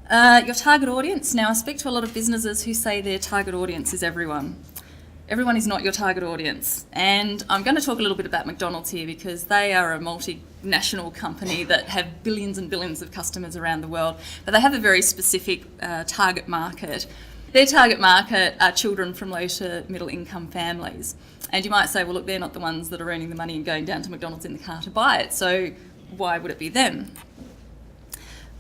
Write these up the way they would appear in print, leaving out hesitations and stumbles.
Your target audience. Now, I speak to a lot of businesses who say their target audience is everyone. Everyone is not your target audience. And I'm going to talk a little bit about McDonald's here because they are a multinational company that have billions and billions of customers around the world, but they have a very specific target market. Their target market are children from low to middle income families. And you might say, well, look, they're not the ones that are earning the money and going down to McDonald's in the car to buy it, so why would it be them?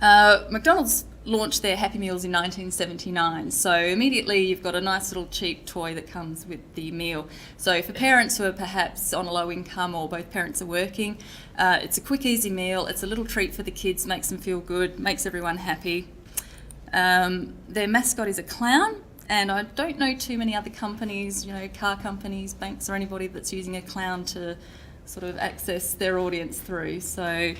McDonald's launched their Happy Meals in 1979, so immediately you've got a nice little cheap toy that comes with the meal. So for parents who are perhaps on a low income or both parents are working, it's a quick, easy meal. It's a little treat for the kids, makes them feel good, makes everyone happy. Their mascot is a clown, and I don't know too many other companies, car companies, banks, or anybody that's using a clown to sort of access their audience through. So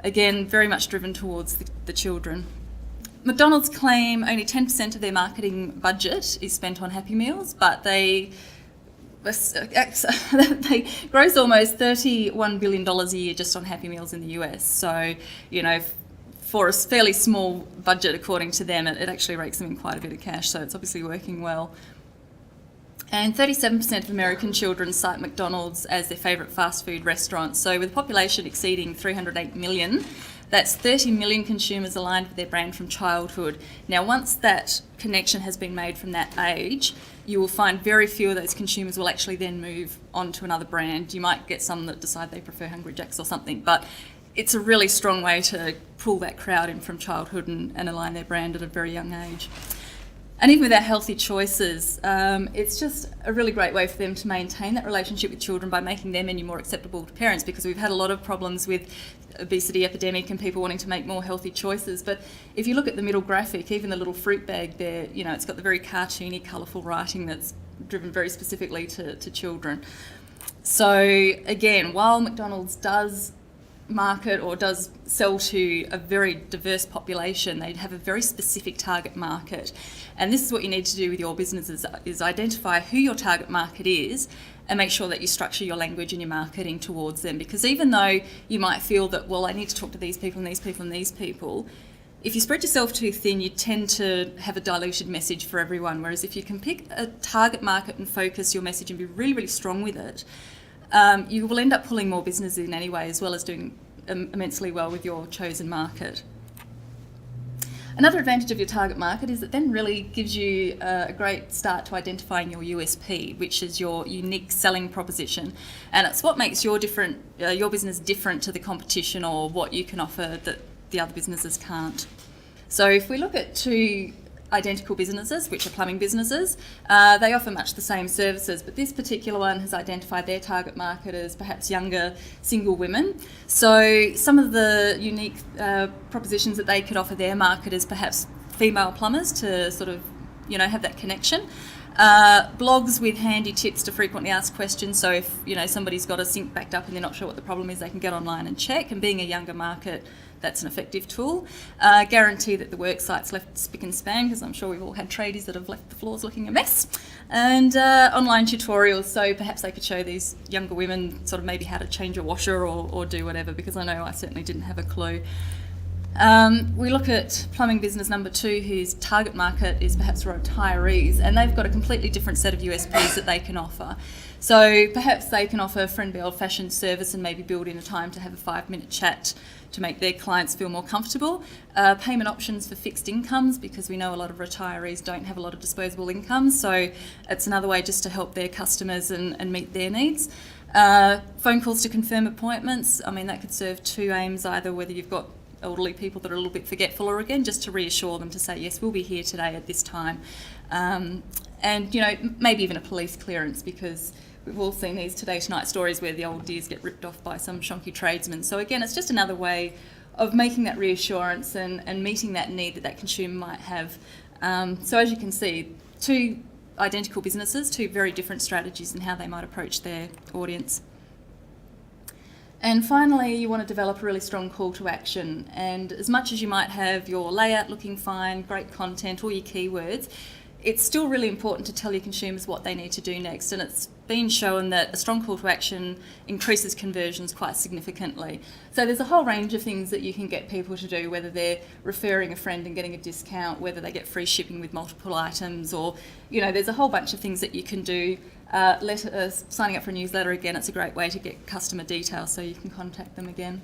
again, very much driven towards the children. McDonald's claim only 10% of their marketing budget is spent on Happy Meals, but they gross almost $31 billion a year just on Happy Meals in the US. So, for a fairly small budget, according to them, it actually rakes them in quite a bit of cash, so it's obviously working well. And 37% of American children cite McDonald's as their favourite fast food restaurant. So with a population exceeding 308 million, that's 30 million consumers aligned with their brand from childhood. Now, once that connection has been made from that age, you will find very few of those consumers will actually then move on to another brand. You might get some that decide they prefer Hungry Jack's or something, but it's a really strong way to pull that crowd in from childhood and align their brand at a very young age. And even with our healthy choices, it's just a really great way for them to maintain that relationship with children by making their menu more acceptable to parents, because we've had a lot of problems with obesity epidemic and people wanting to make more healthy choices. But if you look at the middle graphic, even the little fruit bag there, it's got the very cartoony, colourful writing that's driven very specifically to children. So again, while McDonald's does market or does sell to a very diverse population, they have a very specific target market. And this is what you need to do with your businesses, is identify who your target market is and make sure that you structure your language and your marketing towards them. Because even though you might feel that, well, I need to talk to these people and these people and these people, if you spread yourself too thin, you tend to have a diluted message for everyone. Whereas if you can pick a target market and focus your message and be really, really strong with it, you will end up pulling more business in anyway, as well as doing immensely well with your chosen market. Another advantage of your target market is it then really gives you a great start to identifying your USP, which is your unique selling proposition. And it's what makes your business different to the competition, or what you can offer that the other businesses can't. So if we look at two identical businesses, which are plumbing businesses, they offer much the same services, but this particular one has identified their target market as perhaps younger single women. So some of the unique propositions that they could offer their market is perhaps female plumbers to sort of, have that connection. Blogs with handy tips to frequently asked questions. So if, somebody's got a sink backed up and they're not sure what the problem is, they can get online and check. And being a younger market, that's an effective tool. Guarantee that the work site's left spick and span, because I'm sure we've all had tradies that have left the floors looking a mess. And online tutorials, so perhaps they could show these younger women sort of maybe how to change a washer or do whatever, because I know I certainly didn't have a clue. We look at plumbing business number 2, whose target market is perhaps retirees, and they've got a completely different set of USPs that they can offer. So perhaps they can offer a friendly old-fashioned service and maybe build in a time to have a 5-minute chat to make their clients feel more comfortable. Payment options for fixed incomes, because we know a lot of retirees don't have a lot of disposable income, so it's another way just to help their customers and meet their needs. Phone calls to confirm appointments, that could serve two aims, either whether you've got elderly people that are a little bit forgetful, or again just to reassure them to say, yes, we'll be here today at this time. And maybe even a police clearance, because we've all seen these Today Tonight stories where the old dears get ripped off by some shonky tradesman. So again, it's just another way of making that reassurance and meeting that need that consumer might have. So as you can see, two identical businesses, two very different strategies in how they might approach their audience. And finally, you want to develop a really strong call to action. And as much as you might have your layout looking fine, great content, all your keywords, it's still really important to tell your consumers what they need to do next, and it's been shown that a strong call to action increases conversions quite significantly. So there's a whole range of things that you can get people to do, whether they're referring a friend and getting a discount, whether they get free shipping with multiple items, or, you know, there's a whole bunch of things that you can do. Signing up for a newsletter, again, it's a great way to get customer details so you can contact them again.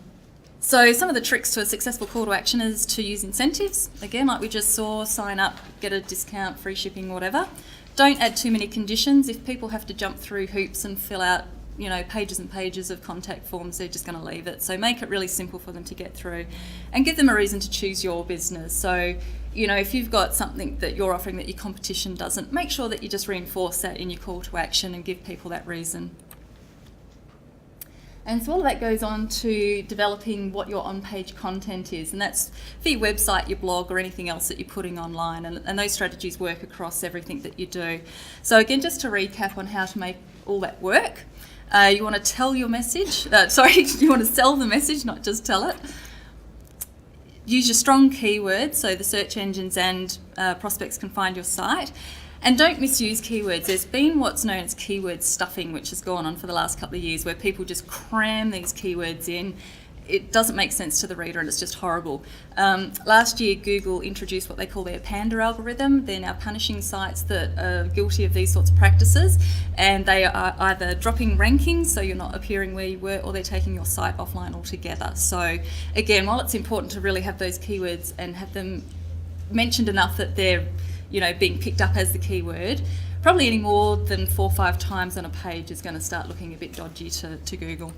So some of the tricks to a successful call to action is to use incentives. Again, like we just saw, sign up, get a discount, free shipping, whatever. Don't add too many conditions. If people have to jump through hoops and fill out, you know, pages and pages of contact forms, they're just going to leave it. So make it really simple for them to get through and give them a reason to choose your business. So, you know, if you've got something that you're offering that your competition doesn't, make sure that you just reinforce that in your call to action and give people that reason. And so all of that goes on to developing what your on-page content is, and that's for your website, your blog, or anything else that you're putting online, and those strategies work across everything that you do. So again, just to recap on how to make all that work, you want to tell your message, you want to sell the message, not just tell it. Use your strong keywords so the search engines and prospects can find your site. And don't misuse keywords. There's been what's known as keyword stuffing, which has gone on for the last couple of years, where people just cram these keywords in. It doesn't make sense to the reader, and it's just horrible. Last year, Google introduced what they call their panda algorithm. They're now punishing sites that are guilty of these sorts of practices, and they are either dropping rankings, so you're not appearing where you were, or they're taking your site offline altogether. So again, while it's important to really have those keywords and have them mentioned enough that they're, you know, being picked up as the keyword, probably any more than 4 or 5 times on a page is going to start looking a bit dodgy to Google.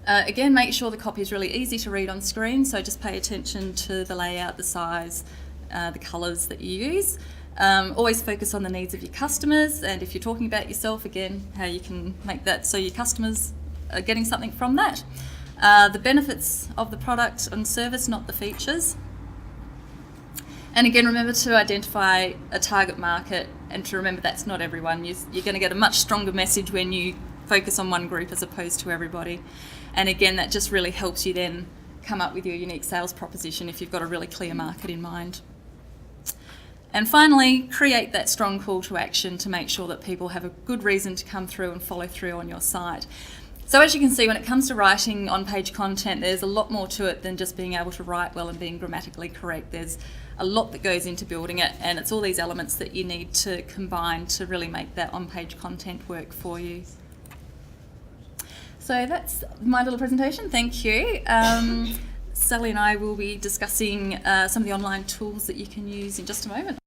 Again, make sure the copy is really easy to read on screen, so just pay attention to the layout, the size, the colours that you use. Always focus on the needs of your customers, and if you're talking about yourself, again, how you can make that so your customers are getting something from that. The benefits of the product and service, not the features. And again, remember to identify a target market and to remember that's not everyone. You're going to get a much stronger message when you focus on one group as opposed to everybody. And again, that just really helps you then come up with your unique sales proposition if you've got a really clear market in mind. And finally, create that strong call to action to make sure that people have a good reason to come through and follow through on your site. So as you can see, when it comes to writing on-page content, there's a lot more to it than just being able to write well and being grammatically correct. There's a lot that goes into building it, and it's all these elements that you need to combine to really make that on-page content work for you. So that's my little presentation, thank you. Sally and I will be discussing some of the online tools that you can use in just a moment.